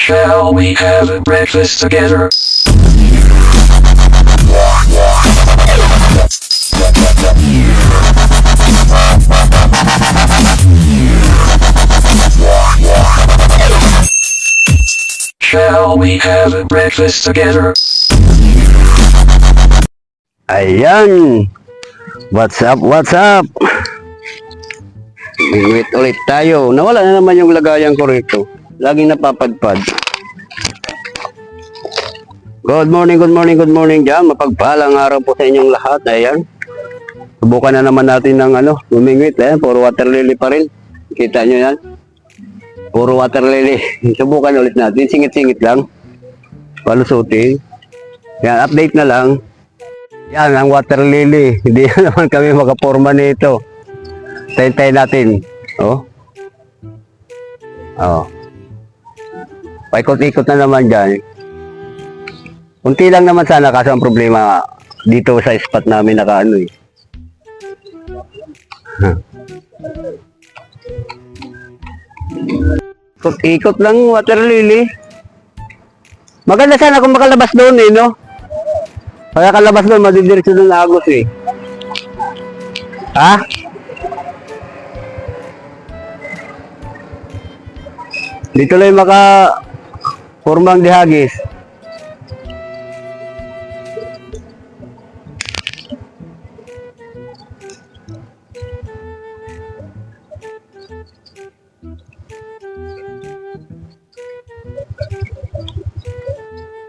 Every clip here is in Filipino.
Shall we have a breakfast together? Shall we have a breakfast together? Ayan. What's up, what's up? Wait ulit tayo. Nawala na naman yung lagayan ko rito. Laging napapadpad. Good morning, good morning, good morning dyan. Mapagpalang araw po sa inyong lahat. Ayan. Subukan na naman natin ng lumingwit. Ayan, puro water lily pa rin. Kita nyo yan. Puro water lily. Subukan ulit natin. Singit-singit lang. Palusutin. Yan, update na lang. Yan, ang water lily. Hindi na naman kami makaporma nito. Tayo natin. Oh. Oh. Paikot-ikot na naman dyan. Kunti lang naman sana kaso ang problema dito sa spot namin nakaano eh. Ikot lang water lily. Maganda sana kung makalabas doon eh, no? Kaya kalabas doon, madidiretso doon na Agos eh. Ha? Dito lang maka formang dihagis.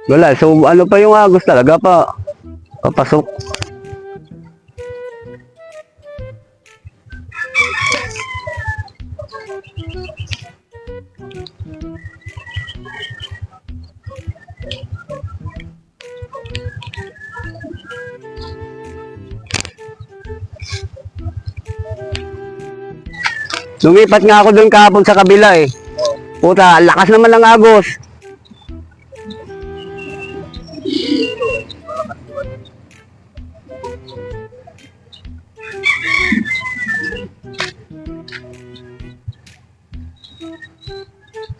Wala, so ano pa yung Agos talaga pa papasok. Lumipat nga ako doon kahapon sa kabila eh. Puta, lakas naman ng Agos.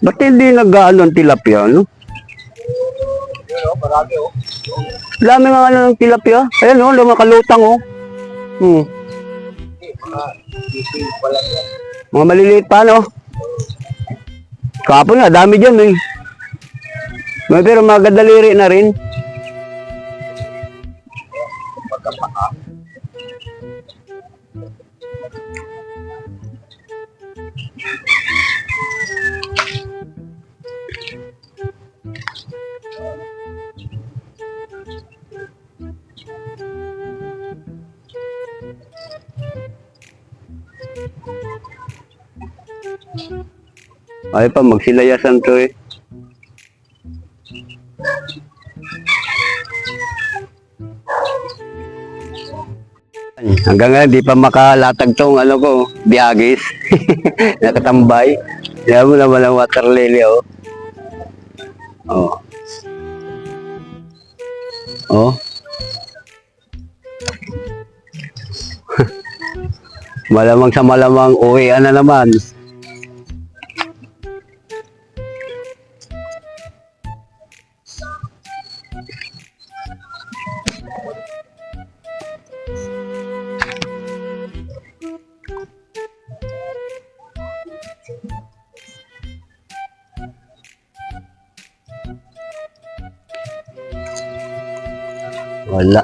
Ba't hindi nag-aano ang tilapia, no? Marami oh. Dami nga ng tilapia. Ayan oh, lumakalutang oh. Mga maliliit pa, no? Kahapon nga, dami dyan eh. Pero magadaliri na rin. Ay pa, magsilayasan to eh. Hanggang ngayon, di pa makalatag tong biyagis. Nakatambay. Yan mo naman ang water lily oh. Oh. Oh. Malamang sa malamang uwi na naman. Wala.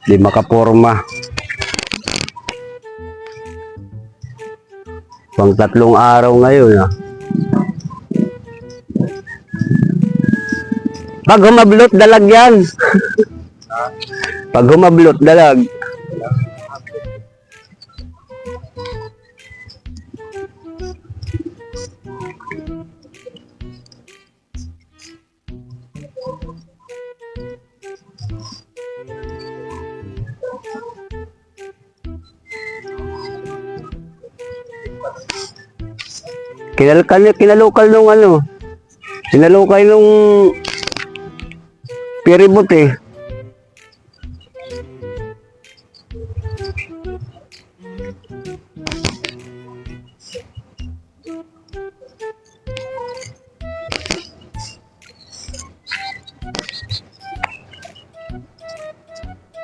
Di makaporma. Pang 3 araw ngayon ah. Pag humablot, dalag yan. Pag humablot, dalag. Kinalukal nung kinalukal nung piribot eh.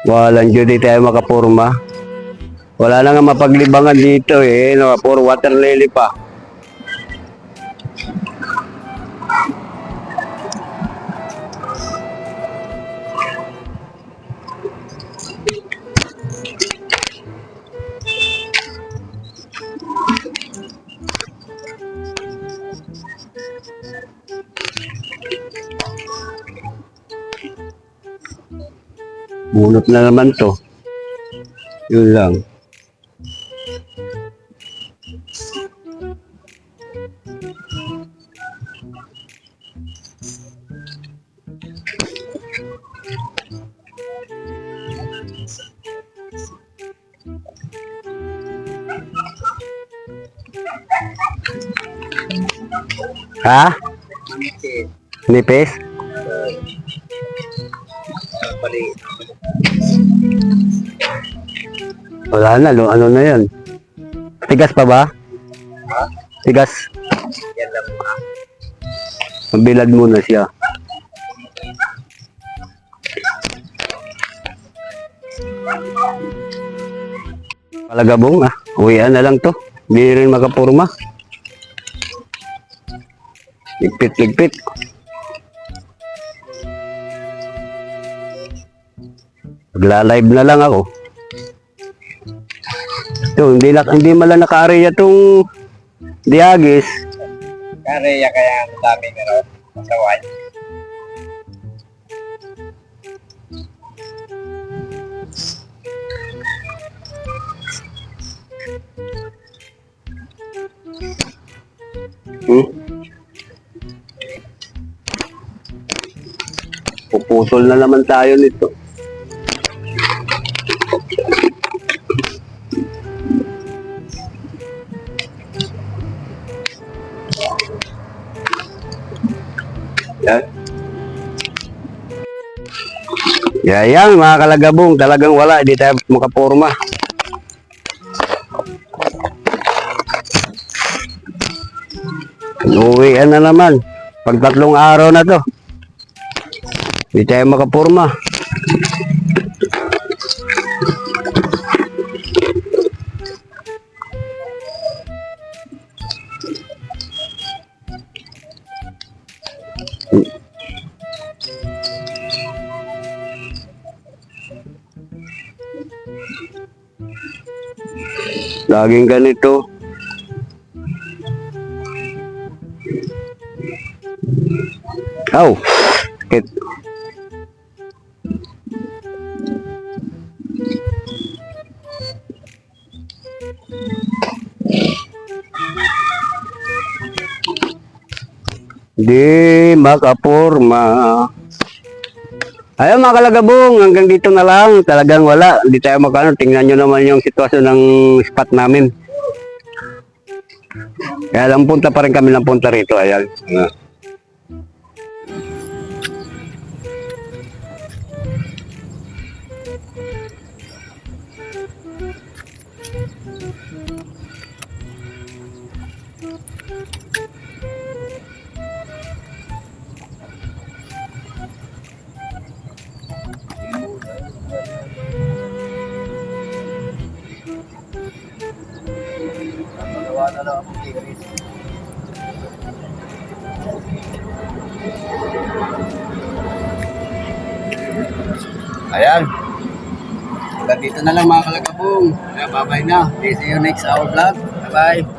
Walang dyan di tayo makapurma. Wala na nga mapaglibangan dito eh. No, puro water lily pa. Bunot na naman to. Yun lang. Ha? Nipis? Wala na, ano na yan? Tigas pa ba? Tigas. Mabilad muna siya. Palagabong ah. Uwian na lang to. Hindi rin makapurma. Ligpit-ligpit. Magla-live na lang ako. Ito, hindi malang naka-area tong Diagis. Kaya kaya ang dami meron sa white. Puputol na naman tayo nito. Yan. Yan mga kalagabong, talagang wala, hindi tayo makapurma. Uwian na naman. Pag 3 araw na to, hindi tayo makapurma. Laging ganito. Oh, sakit. Di makapurma. Ayun mga kalagabong, hanggang dito na lang. Talagang wala. Hindi tayo makano. Tingnan nyo naman yung sitwasyon ng spot namin. Kaya lang punta pa rin kami ng punta rito. Ayan. Ayan. Hanggang dito na lang mga kalagabong. Kaya bye-bye na. See you next our vlog. Bye-bye.